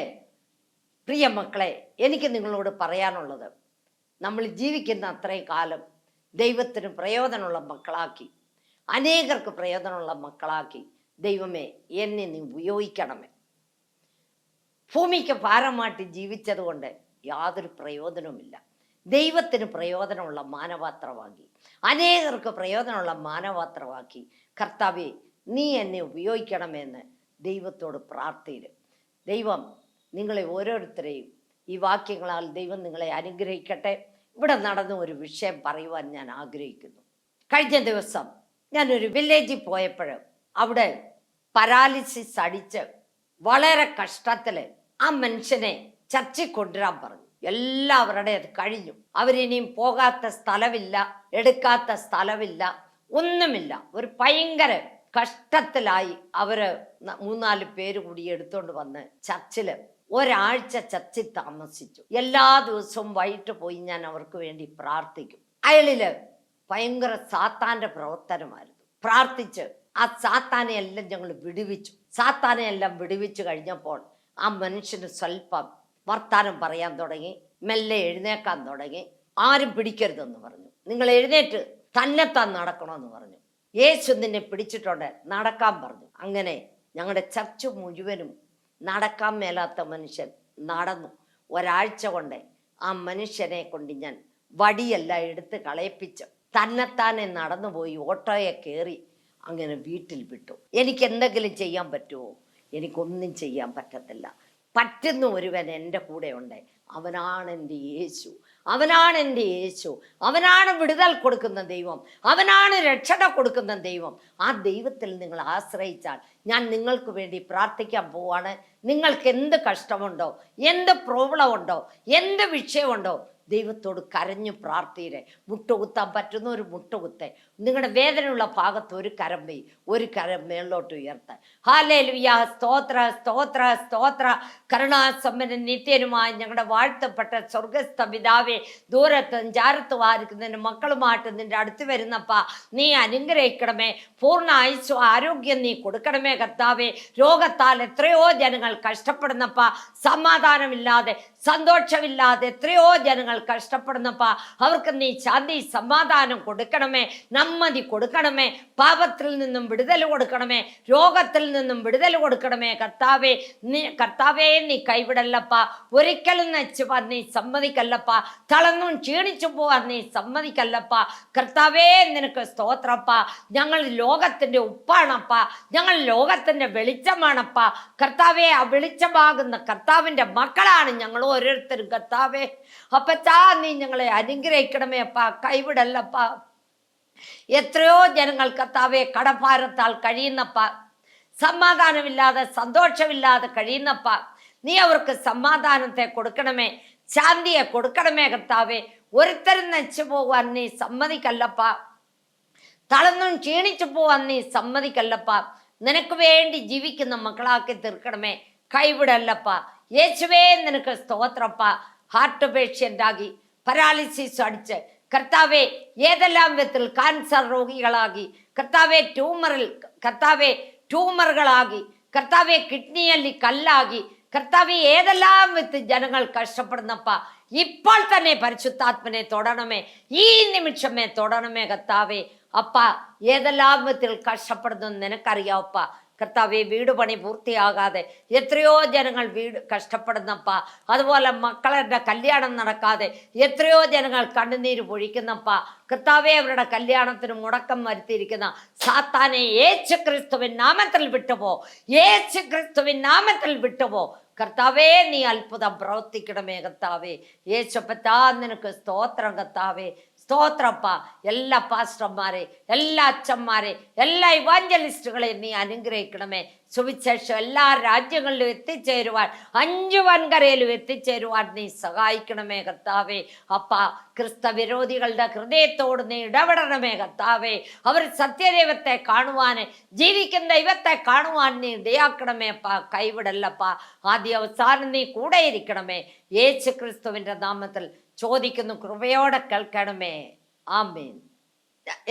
പ്രിയ മക്കളെ, എനിക്ക് നിങ്ങളോട് പറയാനുള്ളത്, നമ്മൾ ജീവിക്കുന്ന അത്രയും കാലം ദൈവത്തിന് പ്രയോജനമുള്ള മക്കളാക്കി, അനേകർക്ക് പ്രയോജനമുള്ള മക്കളാക്കി ദൈവമേ എന്നെ നീ ഉപയോഗിക്കണമേ. ഭൂമിക്ക് ഭാരമായിട്ട് ജീവിച്ചത് കൊണ്ട് യാതൊരു പ്രയോജനവുമില്ല. ദൈവത്തിന് പ്രയോജനമുള്ള മാനപാത്രമാക്കി, അനേകർക്ക് പ്രയോജനമുള്ള മാനപാത്രമാക്കി കർത്താവേ നീ എന്നെ ഉപയോഗിക്കണമെന്ന് ദൈവത്തോട് പ്രാർത്ഥിക്കും. ദൈവം നിങ്ങളെ ഓരോരുത്തരെയും ഈ വാക്യങ്ങളാൽ ദൈവം നിങ്ങളെ അനുഗ്രഹിക്കട്ടെ. ഇവിടെ നടന്ന ഒരു വിഷയം പറയുവാൻ ഞാൻ ആഗ്രഹിക്കുന്നു. കഴിഞ്ഞ ദിവസം ഞാനൊരു വില്ലേജിൽ പോയപ്പോൾ അവിടെ പരാലിസിസ് അടിച്ച് വളരെ കഷ്ടത്തിൽ ആ മനുഷ്യനെ ചർച്ചിൽ കൊണ്ടുവരാൻ പറഞ്ഞു. എല്ലാവരുടെ അത് കഴിഞ്ഞു. അവരിനിയും പോകാത്ത സ്ഥലമില്ല, എടുക്കാത്ത സ്ഥലമില്ല, ഒന്നുമില്ല. ഒരു ഭയങ്കര കഷ്ടത്തിലായി. അവര് 3-4 പേര് കൂടി എടുത്തോണ്ട് വന്ന് ചർച്ചില് ഒരാഴ്ച ചർച്ചിൽ താമസിച്ചു. എല്ലാ ദിവസവും വൈകിട്ട് പോയി ഞാൻ അവർക്ക് വേണ്ടി പ്രാർത്ഥിക്കും. അയാളില് ഭയങ്കര സാത്താന്റെ പ്രവർത്തനമായിരുന്നു. പ്രാർത്ഥിച്ച് ആ സാത്താനെ എല്ലാം ഞങ്ങൾ വിടുവിച്ചു. സാത്താനെ എല്ലാം വിടുവിച്ചു കഴിഞ്ഞപ്പോൾ ആ മനുഷ്യന് സ്വല്പം വർത്താനം പറയാൻ തുടങ്ങി, മെല്ലെ എഴുന്നേക്കാൻ തുടങ്ങി. ആരും പിടിക്കരുതെന്ന് പറഞ്ഞു. നിങ്ങൾ എഴുന്നേറ്റ് തന്നെത്താൻ നടക്കണമെന്ന് പറഞ്ഞു. യേശു നിന്നെ പിടിച്ചിട്ടുണ്ട്, നടക്കാൻ പറഞ്ഞു. അങ്ങനെ ഞങ്ങളുടെ ചർച്ച് മുഴുവനും നടക്കാൻ മേലാത്ത മനുഷ്യൻ നടന്നു. ഒരാഴ്ച കൊണ്ട് ആ മനുഷ്യനെ കൊണ്ട് ഞാൻ വടിയെല്ലാം എടുത്ത് കളയിപ്പിച്ച് തന്നെത്താനെ നടന്നുപോയി ഓട്ടോയെ കയറി അങ്ങനെ വീട്ടിൽ വിട്ടു. എനിക്ക് എന്തെങ്കിലും ചെയ്യാൻ പറ്റുമോ? എനിക്കൊന്നും ചെയ്യാൻ പറ്റത്തില്ല. പറ്റുന്ന ഒരുവൻ എൻ്റെ കൂടെ ഉണ്ട്. അവനാണ് എൻ്റെ യേശു, അവനാണ് എൻ്റെ യേശു. അവനാണ് വിടുതൽ കൊടുക്കുന്ന ദൈവം, അവനാണ് രക്ഷത കൊടുക്കുന്ന ദൈവം. ആ ദൈവത്തിൽ നിങ്ങൾ ആശ്രയിച്ചാൽ ഞാൻ നിങ്ങൾക്ക് വേണ്ടി പ്രാർത്ഥിക്കാൻ പോവാണ്. നിങ്ങൾക്ക് എന്ത് കഷ്ടമുണ്ടോ, എന്ത് പ്രോബ്ലം ഉണ്ടോ, എന്ത് വിഷയമുണ്ടോ, ദൈവത്തോട് കരഞ്ഞു പ്രാർത്ഥിരെ. മുട്ടുകുത്താൻ പറ്റുന്ന ഒരു മുട്ടുകുത്തെ. നിങ്ങളുടെ വേദനയുള്ള ഭാഗത്ത് ഒരു കരം വെയ്, ഒരു കരം മേളിലോട്ട് ഉയർത്താൻ. ഹല്ലേലൂയ. സ്തോത്ര സ്തോത്ര സ്തോത്ര. കരുണാസമ്പന്നൻ നിത്യനുമായ ഞങ്ങളുടെ വാഴ്ത്തപ്പെട്ട സ്വർഗസ്ഥ പിതാവേ, ദൂരത്തും ചാരത്തും ആയിരിക്കും നിന്റെ മക്കളുമായിട്ട് നിന്റെ അടുത്ത് വരുന്നപ്പാ നീ അനുഗ്രഹിക്കണമേ. പൂർണ്ണ ആയുസ്സും ആരോഗ്യം നീ കൊടുക്കണമേ കർത്താവേ. രോഗത്താൽ എത്രയോ ജനങ്ങൾ കഷ്ടപ്പെടുന്നപ്പാ, സമാധാനമില്ലാതെ സന്തോഷമില്ലാതെ എത്രയോ ജനങ്ങൾ കഷ്ടപ്പെടുന്നപ്പാ, അവർക്ക് നീ ശാന്തി സമാധാനം കൊടുക്കണമേ, നമ്മതി കൊടുക്കണമേ. പാപത്തിൽ നിന്നും വിടുതൽ കൊടുക്കണമേ, രോഗത്തിൽ നിന്നും വിടുതൽ കൊടുക്കണമേ കർത്താവേ. കർത്താവേ നീ കൈവിടല്ലപ്പാ, ഒരിക്കലും നച്ചുവാൻ നീ സമ്മതിക്കല്ലപ്പാ, തളർന്നും ക്ഷീണിച്ചു പോവാൻ നീ സമ്മതിക്കല്ലപ്പാ. കർത്താവേ നിനക്ക് സ്തോത്രപ്പാ. ഞങ്ങൾ ലോകത്തിന്റെ ഉപ്പാണപ്പാ, ഞങ്ങൾ ലോകത്തിന്റെ വെളിച്ചമാണപ്പാ കർത്താവേ. ആ വെളിച്ചമാകുന്ന കർത്താവിന്റെ മക്കളാണ് ഞങ്ങൾ ഓരോരുത്തരും കർത്താവേ. അപ്പച്ചാ നീ ഞങ്ങളെ അനുഗ്രഹിക്കണമേ അപ്പാ, കൈവിടല്ലപ്പാ. എത്രയോ ജനങ്ങൾ കർത്താവേ കടഭാരത്താൽ കഴിയുന്നപ്പാ, സമാധാനമില്ലാതെ സന്തോഷമില്ലാതെ കഴിയുന്നപ്പാ, നീ അവർക്ക് സമാധാനത്തെ കൊടുക്കണമേ, ശാന്തിയെ കൊടുക്കണമേ കർത്താവേ. ഒരുത്തരും നശിച്ചു പോകാൻ നീ സമ്മതിക്കല്ലപ്പാ, തളർന്നും ക്ഷീണിച്ചു പോവാൻ നീ സമ്മതിക്കല്ലപ്പാ. നിനക്ക് വേണ്ടി ജീവിക്കുന്ന മക്കളാക്കി തീർക്കണമേ, കൈവിടല്ലപ്പാ. യേശുവേ നിനക്ക് സ്തോത്രപ്പാ. ഹാർട്ട് പേഷ്യൻ്റ് ആകി, പരാലിസിസ് അടിച്ച് കർത്താവെ ഏതെല്ലാം വിധത്തിൽ കാൻസർ രോഗികളാകി കർത്താവെ, ട്യൂമറുകളാകി കർത്താവെ, കിഡ്നിയല്ലി കല്ലാകി കർത്താവെ, ഏതെല്ലാം വിധത്തിൽ ജനങ്ങൾ കഷ്ടപ്പെടുന്നപ്പാ, ഇപ്പോൾ തന്നെ പരിശുദ്ധാത്മനെ തൊടണമേ, ഈ നിമിഷമേ തൊടണമേ കർത്താവെ. അപ്പ ഏതെല്ലാം വിധത്തിൽ കഷ്ടപ്പെടുന്നു നിനക്കറിയാവപ്പ കർത്താവെ. വീട് പണി പൂർത്തിയാകാതെ എത്രയോ ജനങ്ങൾ കഷ്ടപ്പെടുന്നപ്പ. അതുപോലെ മക്കളുടെ കല്യാണം നടക്കാതെ എത്രയോ ജനങ്ങൾ കണ്ണുനീര് പൊഴിക്കുന്നപ്പ കർത്താവെ. അവരുടെ കല്യാണത്തിന് മുടക്കം വരുത്തിയിരിക്കുന്ന സാത്താനെ യേശു ക്രിസ്തുവിൻ നാമത്തിൽ വിട്ടുപോ, യേശു ക്രിസ്തുവിൻ നാമത്തിൽ വിട്ടുപോ കർത്താവേ. നീ അത്ഭുതം പ്രവർത്തിക്കണമേ കർത്താവേ. യേശുപ്പത്താ നിനക്ക് സ്തോത്രം കർത്താവേ, സ്തോത്രപ്പ. എല്ലാ പാസ്റ്റർമാരെ, എല്ലാ അച്ഛന്മാരെ, എല്ലാ ഇവാഞ്ചലിസ്റ്റുകളെയും നീ അനുഗ്രഹിക്കണമേ. സുവിശേഷം എല്ലാ രാജ്യങ്ങളിലും എത്തിച്ചേരുവാൻ, 5 വൻകരയിലും എത്തിച്ചേരുവാൻ നീ സഹായിക്കണമേ കർത്താവേ. അപ്പ ക്രിസ്തവിരോധികളുടെ ഹൃദയത്തോട് നീ ഇടപെടണമേ കർത്താവേ. അവർ സത്യദൈവത്തെ കാണുവാന്, ജീവിക്കുന്ന ദൈവത്തെ കാണുവാൻ നീ ഇടയാക്കണമേ അപ്പ, കൈവിടല്ലപ്പ. ആദ്യ അവസാനം നീ കൂടെ ഇരിക്കണമേ. യേശു ക്രിസ്തുവിൻ്റെ നാമത്തിൽ ചോദിക്കുന്നു, കൃപയോടെ കേൾക്കണമേ. ആമേൻ.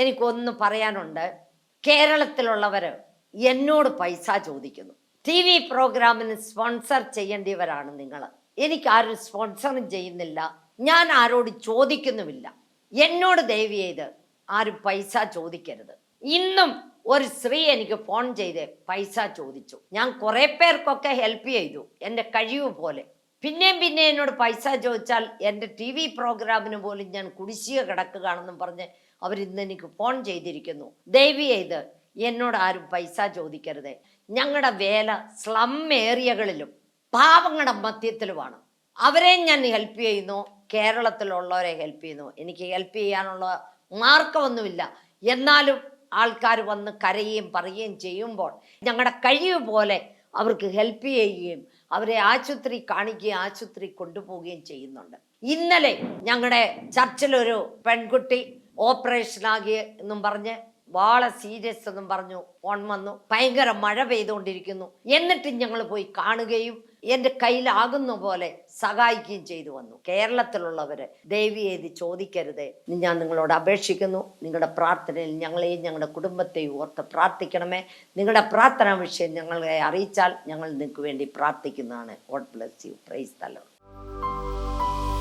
എനിക്കൊന്ന് പറയാനുണ്ട്. കേരളത്തിലുള്ളവർ എന്നോട് പൈസ ചോദിക്കുന്നു. TV പ്രോഗ്രാമിന് സ്പോൺസർ ചെയ്യേണ്ടിയവരാണ് നിങ്ങൾ. എനിക്കാരും സ്പോൺസറും ചെയ്യുന്നില്ല, ഞാൻ ആരോട് ചോദിക്കുന്നുമില്ല. എന്നോട് ദയവ് ചെയ്ത് ആരും പൈസ ചോദിക്കരുത്. ഇന്നും ഒരു സ്ത്രീ എനിക്ക് ഫോൺ ചെയ്ത് പൈസ ചോദിച്ചു. ഞാൻ കുറേ പേർക്കൊക്കെ ഹെൽപ്പ് ചെയ്തു എൻ്റെ കഴിവ് പോലെ. പിന്നെയും എന്നോട് പൈസ ചോദിച്ചാൽ എൻ്റെ TV പ്രോഗ്രാമിന് പോലും ഞാൻ കുടിശ്ശിക കിടക്കുകയാണെന്നും പറഞ്ഞ് അവരിന്ന് എനിക്ക് ഫോൺ ചെയ്തിരിക്കുന്നു. ദയവ് ചെയ്ത് എന്നോട് ആരും പൈസ ചോദിക്കരുത്. ഞങ്ങളുടെ വേല സ്ലം ഏരിയകളിലും പാവങ്ങളുടെ മധ്യത്തിലുമാണ്. അവരെ ഞാൻ ഹെൽപ്പ് ചെയ്യുന്നു, കേരളത്തിലുള്ളവരെ ഹെൽപ്പ് ചെയ്യുന്നു. എനിക്ക് ഹെൽപ്പ് ചെയ്യാനുള്ള മാർഗമൊന്നുമില്ല. എന്നാലും ആൾക്കാർ വന്ന് കരയുകയും പറയുകയും ചെയ്യുമ്പോൾ ഞങ്ങളുടെ കഴിവ് പോലെ അവർക്ക് ഹെൽപ്പ് ചെയ്യുകയും അവരെ ആശുപത്രി കാണിക്കുകയും ആശുപത്രി കൊണ്ടുപോവുകയും ചെയ്യുന്നുണ്ട്. ഇന്നലെ ഞങ്ങളുടെ ചർച്ചിലൊരു പെൺകുട്ടി ഓപ്പറേഷനാകി എന്നും പറഞ്ഞ് വളരെ സീരിയസ് എന്നും പറഞ്ഞു ഫോൺ വന്നു. ഭയങ്കര മഴ പെയ്തുകൊണ്ടിരിക്കുന്നു. എന്നിട്ടും ഞങ്ങൾ പോയി കാണുകയും എൻ്റെ കയ്യിലാകുന്ന പോലെ സഹായിക്കുകയും ചെയ്തു വന്നു. കേരളത്തിലുള്ളവര് ദയവ് ചെയ്ത് ചോദിക്കരുത്. ഞാൻ നിങ്ങളോട് അപേക്ഷിക്കുന്നു, നിങ്ങളുടെ പ്രാർത്ഥനയിൽ ഞങ്ങളെയും ഞങ്ങളുടെ കുടുംബത്തെയും ഓർത്ത് പ്രാർത്ഥിക്കണമേ. നിങ്ങളുടെ പ്രാർത്ഥനാ വിഷയം ഞങ്ങളെ അറിയിച്ചാൽ ഞങ്ങൾ നിങ്ങൾക്ക് വേണ്ടി പ്രാർത്ഥിക്കുന്നതാണ്. God bless you. Praise the Lord.